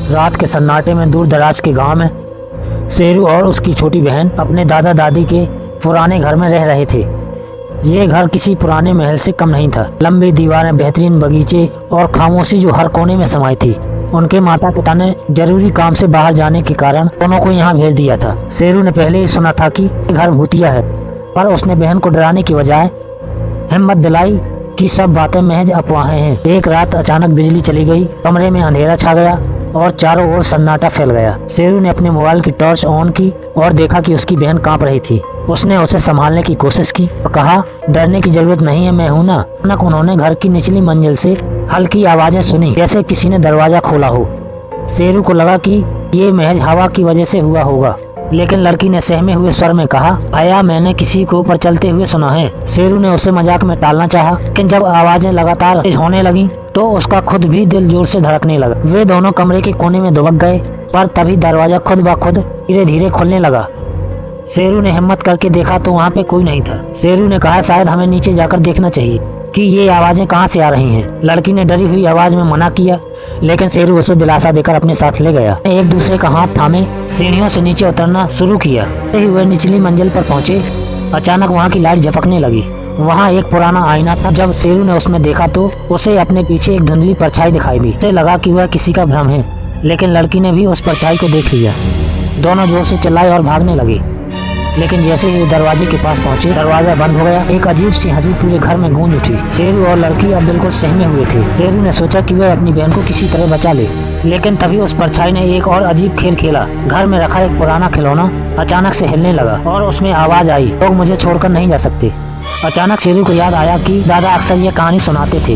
रात के सन्नाटे में दूर दराज के गांव में शेरू और उसकी छोटी बहन अपने दादा दादी के पुराने घर में रह रहे थे। ये घर किसी पुराने महल से कम नहीं था। लंबी दीवारें, बेहतरीन बगीचे और खामोशी जो हर कोने में समाई थी। उनके माता पिता ने जरूरी काम से बाहर जाने के कारण दोनों को यहाँ भेज दिया था। शेरू ने पहले ही सुना था कि घर भूतिया है, पर उसने बहन को डराने की बजाय हिम्मत दिलाई कि सब बातें महज अफवाहें हैं। एक रात अचानक बिजली चली गई, कमरे में अंधेरा छा गया और चारों ओर सन्नाटा फैल गया। शेरू ने अपने मोबाइल की टॉर्च ऑन की और देखा कि उसकी बहन कांप रही थी। उसने उसे संभालने की कोशिश की और कहा, डरने की जरूरत नहीं है, मैं हूं ना। अचानक उन्होंने घर की निचली मंजिल से हल्की आवाजें सुनी, जैसे किसी ने दरवाजा खोला हो। शेरू को लगा कि ये महज हवा की वजह से हुआ होगा, लेकिन लड़की ने सहमे हुए स्वर में कहा, आया मैंने किसी को ऊपर चलते हुए सुना है। शेरू ने उसे मजाक में टालना चाहा, लेकिन जब आवाजें लगातार तेज होने लगी तो उसका खुद भी दिल जोर से धड़कने लगा। वे दोनों कमरे के कोने में दुबक गए, पर तभी दरवाजा खुद ब खुद धीरे धीरे खुलने लगा। शेरू ने हिम्मत करके देखा तो वहाँ पे कोई नहीं था। शेरू ने कहा, शायद हमें नीचे जाकर देखना चाहिए कि ये आवाजें कहाँ से आ रही हैं। लड़की ने डरी हुई आवाज में मना किया, लेकिन शेरू उसे दिलासा देकर अपने साथ ले गया। एक दूसरे का हाथ थामे सीढ़ियों से नीचे उतरना शुरू किया। वे निचली मंजिल पर पहुंचे। अचानक वहां की लाइट झपकने लगी। वहां एक पुराना आईना था। जब शेरू ने उसमें देखा तो उसे अपने पीछे एक धुंधली परछाई दिखाई दी। उसे लगा कि वह किसी का भ्रम है, लेकिन लड़की ने भी उस परछाई को देख लिया। दोनों जोर से चिल्लाए और भागने लगे, लेकिन जैसे ही दरवाजे के पास पहुंचे, दरवाजा बंद हो गया। एक अजीब सी हंसी पूरे घर में गूंज उठी। शेरू और लड़की अब बिल्कुल सहमे हुए थे। शेरू ने सोचा कि वह अपनी बहन को किसी तरह बचा ले, लेकिन तभी उस परछाई ने एक और अजीब खेल खेला। घर में रखा एक पुराना खिलौना अचानक से हिलने लगा और उसमें आवाज आई, लोग मुझे छोड़कर नहीं जा सकते। अचानक शेरू को याद आया कि दादा अक्सर ये कहानी सुनाते थे।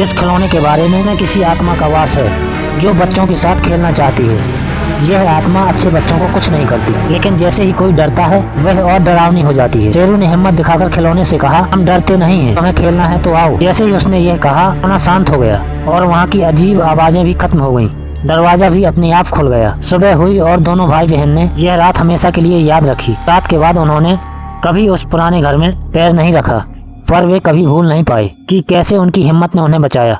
इस खिलौने के बारे में किसी आत्मा का वास है जो बच्चों के साथ खेलना चाहती है। यह आत्मा अच्छे बच्चों को कुछ नहीं करती, लेकिन जैसे ही कोई डरता है वह और डरावनी हो जाती है। शेरू ने हिम्मत दिखाकर खिलौने से कहा, हम डरते नहीं हैं, हमें खेलना है तो आओ। जैसे ही उसने यह कहा, खाना शांत हो गया और वहाँ की अजीब आवाजें भी खत्म हो गयी। दरवाजा भी अपने आप खुल गया। सुबह हुई और दोनों भाई बहन ने यह रात हमेशा के लिए याद रखी। रात के बाद उन्होंने कभी उस पुराने घर में पैर नहीं रखा, पर वे कभी भूल नहीं पाए कि कैसे उनकी हिम्मत ने उन्हें बचाया।